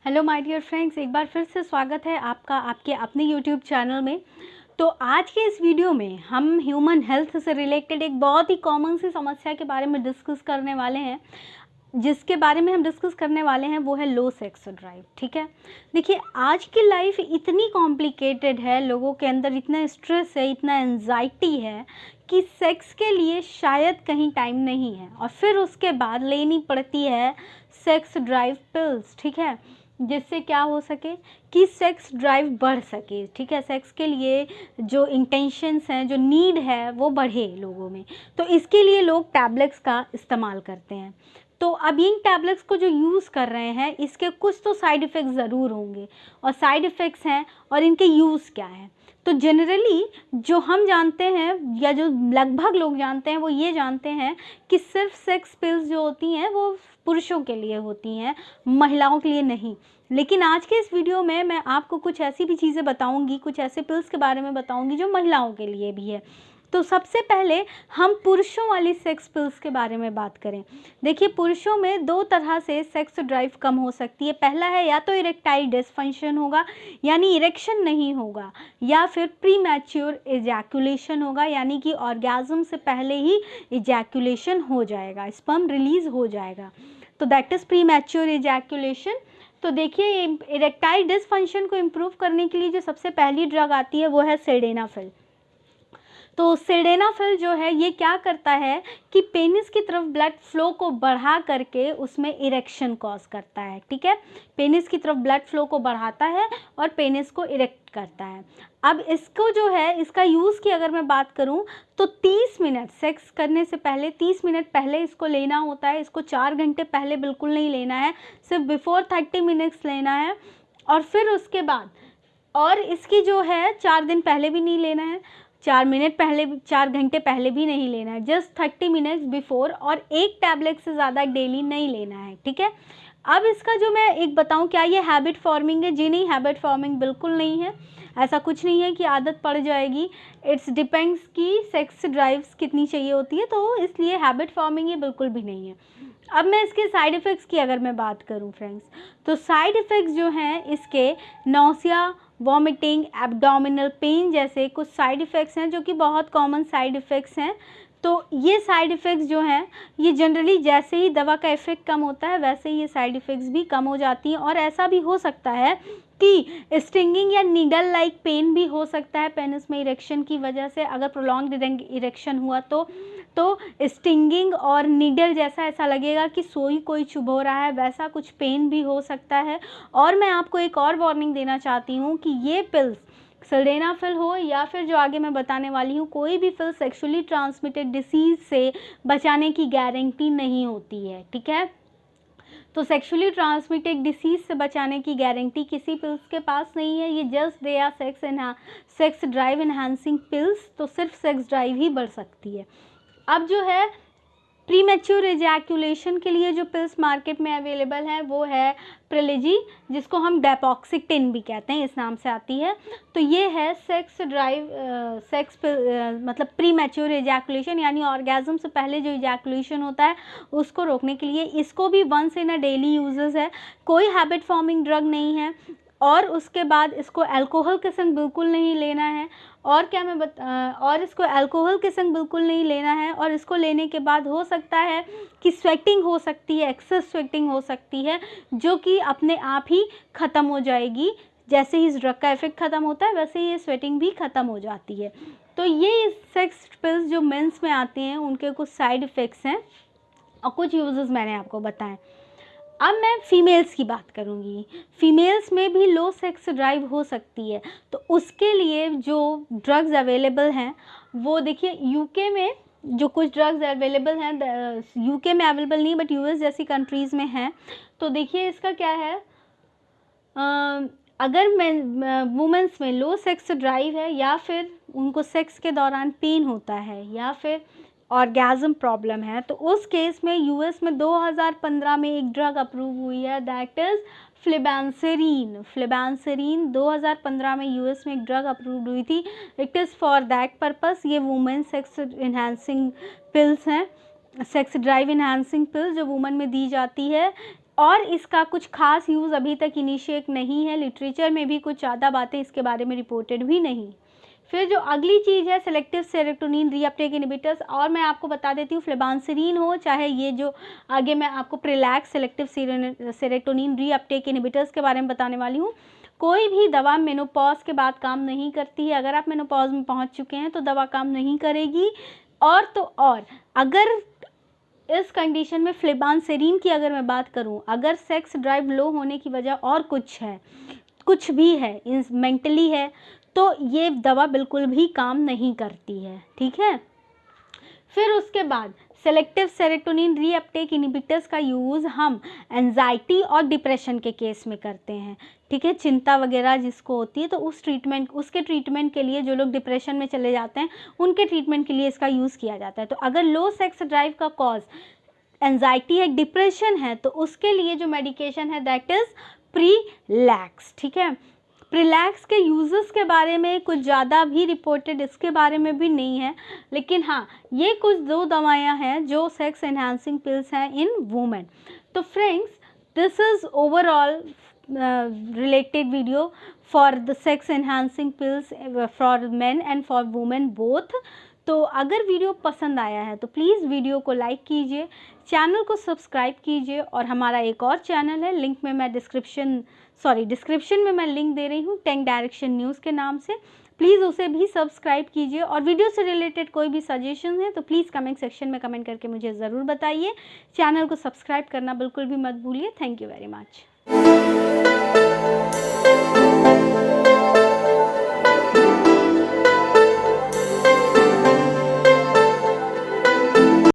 Hello my dear friends, एक बार फिर से स्वागत है आपका आपके अपने यूट्यूब चैनल में। तो आज के इस वीडियो में हम ह्यूमन हेल्थ से रिलेटेड एक बहुत ही कॉमन सी समस्या के बारे में डिस्कस करने वाले हैं। जिसके बारे में हम डिस्कस करने वाले हैं वो है लो सेक्स ड्राइव। ठीक है, देखिए आज की लाइफ इतनी कॉम्प्लिकेटेड है, लोगों के अंदर इतना स्ट्रेस है, इतना एंजाइटी है कि सेक्स के लिए शायद कहीं टाइम नहीं है, और फिर उसके बाद लेनी पड़ती है सेक्स ड्राइव पिल्स। ठीक है, जिससे क्या हो सके कि सेक्स ड्राइव बढ़ सके। ठीक है, सेक्स के लिए जो इंटेंशंस हैं, जो नीड है वो बढ़े लोगों में। तो इसके लिए लोग टैबलेट्स का इस्तेमाल करते हैं। तो अब इन टैबलेट्स को जो यूज़ कर रहे हैं, इसके कुछ तो साइड इफ़ेक्ट्स ज़रूर होंगे, और साइड इफ़ेक्ट्स हैं और इनके यूज़ क्या है। तो जनरली जो हम जानते हैं या जो लगभग लोग जानते हैं वो ये जानते हैं कि सिर्फ सेक्स पिल्स जो होती हैं वो पुरुषों के लिए होती हैं, महिलाओं के लिए नहीं। लेकिन आज के इस वीडियो में मैं आपको कुछ ऐसी भी चीज़ें बताऊंगी, कुछ ऐसे पिल्स के बारे में बताऊंगी जो महिलाओं के लिए भी है। तो सबसे पहले हम पुरुषों वाली सेक्स पिल्स के बारे में बात करें। देखिए, पुरुषों में दो तरह से सेक्स ड्राइव कम हो सकती है। पहला है या तो इरेक्टाइल डिसफंक्शन होगा, यानी इरेक्शन नहीं होगा, या फिर प्री मैच्योर इजैकुलेशन होगा, यानी कि ऑर्गेज़म से पहले ही इजैकुलेशन हो जाएगा, स्पर्म रिलीज हो जाएगा। तो that is pre mature ejaculation. तो देखिए, इरेक्टाइल डिसफंक्शन को इम्प्रूव करने के लिए जो सबसे पहली ड्रग आती है वो है सिल्डेनाफिल। तो सिल्डेनाफिल जो है ये क्या करता है कि पेनिस की तरफ ब्लड फ्लो को बढ़ा करके उसमें इरेक्शन कॉज करता है। ठीक है, पेनिस की तरफ ब्लड फ्लो को बढ़ाता है और पेनिस को इरेक्ट करता है। अब इसको जो है, इसका यूज़ की अगर मैं बात करूं तो 30 मिनट सेक्स करने से पहले 30 मिनट पहले इसको लेना होता है। इसको 4 घंटे पहले बिल्कुल नहीं लेना है, सिर्फ बिफोर 30 मिनट्स लेना है। और फिर उसके बाद, और इसकी जो है 4 दिन पहले भी नहीं लेना है, 4 मिनट पहले, 4 घंटे पहले भी नहीं लेना है, जस्ट 30 मिनट्स बिफोर, और एक टैबलेट से ज़्यादा डेली नहीं लेना है। ठीक है, अब इसका जो मैं एक बताऊं, क्या ये हैबिट फॉर्मिंग है? जी नहीं, हैबिट फॉर्मिंग बिल्कुल नहीं है। ऐसा कुछ नहीं है कि आदत पड़ जाएगी। इट्स डिपेंड्स कि सेक्स ड्राइव्स कितनी चाहिए होती है, तो इसलिए हैबिट फॉर्मिंग ये बिल्कुल भी नहीं है। अब मैं इसके साइड इफ़ेक्ट्स की अगर मैं बात करूं फ्रेंड्स, तो साइड इफ़ेक्ट्स जो हैं इसके नौसिया, वॉमिटिंग, एब्डोमिनल पेन जैसे कुछ साइड इफ़ेक्ट्स हैं जो कि बहुत कॉमन साइड इफ़ेक्ट्स हैं। तो ये साइड इफ़ेक्ट्स जो हैं ये जनरली जैसे ही दवा का इफ़ेक्ट कम होता है वैसे ही ये साइड इफ़ेक्ट्स भी कम हो जाती हैं। और ऐसा भी हो सकता है कि स्टिंगिंग या नीडल लाइक पेन भी हो सकता है पेनिस में इरेक्शन की वजह से। अगर प्रोलॉन्ग्ड इरेक्शन हुआ तो स्टिंगिंग और नीडल जैसा ऐसा लगेगा कि सोई कोई चुभो रहा है, वैसा कुछ पेन भी हो सकता है। और मैं आपको एक और वार्निंग देना चाहती हूँ कि ये पिल्स, सिल्डेनाफिल हो या फिर जो आगे मैं बताने वाली हूँ, कोई भी पिल सेक्सुअली ट्रांसमिटेड डिसीज़ से बचाने की गारंटी नहीं होती है। ठीक है, तो सेक्सुअली ट्रांसमिटेड डिसीज़ से बचाने की गारंटी किसी पिल्स के पास नहीं है। ये just they are sex drive enhancing pills, तो सिर्फ सेक्स ड्राइव ही बढ़ सकती है। अब जो है प्रीमेच्योर इजैकुलेशन के लिए जो पिल्स मार्केट में अवेलेबल हैं वो है प्रिलिजी, जिसको हम डेपोक्सिटिन भी कहते हैं, इस नाम से आती है। तो ये है सेक्स ड्राइव मतलब प्रीमेच्योर इजैकुलेशन, यानी ऑर्गेज़म से पहले जो इजैकुलेशन होता है उसको रोकने के लिए। इसको भी once in a daily uses है, कोई हैबिट फॉर्मिंग ड्रग नहीं है। और उसके बाद इसको अल्कोहल के संग बिल्कुल नहीं लेना है। और क्या मैं और इसको अल्कोहल के संग बिल्कुल नहीं लेना है। और इसको लेने के बाद हो सकता है कि स्वेटिंग हो सकती है, एक्सेस स्वेटिंग हो सकती है, जो कि अपने आप ही ख़त्म हो जाएगी। जैसे ही इस ड्रग का इफेक्ट ख़त्म होता है वैसे ही ये स्वेटिंग भी ख़त्म हो जाती है। तो ये सेक्स पिल्स जो मेंस में आते हैं उनके कुछ साइड इफ़ेक्ट्स हैं और कुछ यूजेस मैंने आपको बताएं। अब मैं फ़ीमेल्स की बात करूँगी। फ़ीमेल्स में भी लो सेक्स ड्राइव हो सकती है, तो उसके लिए जो ड्रग्स अवेलेबल हैं वो देखिए, यूके में जो कुछ ड्रग्स अवेलेबल हैं, यूके में अवेलेबल नहीं बट यूएस जैसी कंट्रीज़ में हैं। तो देखिए इसका क्या है, अगर वुमेंस में लो सेक्स ड्राइव है, या फिर उनको सेक्स के दौरान पेन होता है, या फिर ऑर्गेज़म प्रॉब्लम है, तो उस केस में यूएस में 2015 में एक ड्रग अप्रूव हुई है, दैट इज़ फ्लिबैंसेरीन। फ्लिबैंसेरीन 2015 में यूएस में एक ड्रग अप्रूव हुई थी। It is for that purpose. ये वुमेन सेक्स इन्हांसिंग पिल्स हैं। सेक्स ड्राइव इन्हांसिंग पिल जो वुमेन में दी जाती है, और इसका कुछ खास यूज़ अभी तक इनिशिएट नहीं है, लिटरेचर में भी कुछ ज़्यादा बातें इसके बारे में रिपोर्टेड भी नहीं। फिर जो अगली चीज़ है सेलेक्टिव सेरोटोनिन रीअपटेक इनहिबिटर्स, और मैं आपको बता देती हूँ फ्लेबांसेरिन हो चाहे ये जो आगे मैं आपको प्रिलैक्स सेलेक्टिव सेरोटोनिन रीअपटेक इनहिबिटर्स के बारे में बताने वाली हूँ। कोई भी दवा मेनोपॉज के बाद काम नहीं करती है। अगर आप मेनोपॉज में पहुँच चुके हैं तो दवा काम नहीं करेगी। और तो और अगर इस कंडीशन में फ्लेबांसेरिन की अगर मैं बात करूं, अगर सेक्स ड्राइव लो होने की वजह और कुछ है, कुछ भी है, मेंटली है, तो ये दवा बिल्कुल भी काम नहीं करती है, ठीक है। फिर उसके बाद सेलेक्टिव सेरोटोनिन रीअपटेक इनहिबिटर्स का यूज़ हम एंजाइटी और डिप्रेशन के केस में करते हैं, ठीक है। चिंता वगैरह जिसको होती है तो उसके ट्रीटमेंट के लिए, जो लोग डिप्रेशन में चले जाते हैं उनके ट्रीटमेंट के लिए इसका यूज़ किया जाता है। तो अगर लो सेक्स ड्राइव का कॉज एंजाइटी है, डिप्रेशन है, तो उसके लिए जो मेडिकेशन है दैट इज़ प्रीलैक्स, ठीक है। प्रिलैक्स के यूजेस के बारे में कुछ ज़्यादा भी रिपोर्टेड इसके बारे में भी नहीं है, लेकिन हाँ ये कुछ 2 दवाइयाँ हैं जो सेक्स एनहांसिंग पिल्स हैं इन वुमेन। तो friends, this is overall related video for the sex enhancing pills for main and for women both. तो अगर वीडियो पसंद आया है तो प्लीज़ वीडियो को लाइक कीजिए, चैनल को सब्सक्राइब कीजिए, और हमारा एक और चैनल है, लिंक में मैं डिस्क्रिप्शन में मैं लिंक दे रही हूँ, टेंक डायरेक्शन न्यूज़ के नाम से, प्लीज़ उसे भी सब्सक्राइब कीजिए। और वीडियो से रिलेटेड कोई भी सजेशन है तो प्लीज़ कमेंट सेक्शन में कमेंट करके मुझे ज़रूर बताइए। चैनल को सब्सक्राइब करना बिल्कुल भी मत भूलिए। Thank you very much.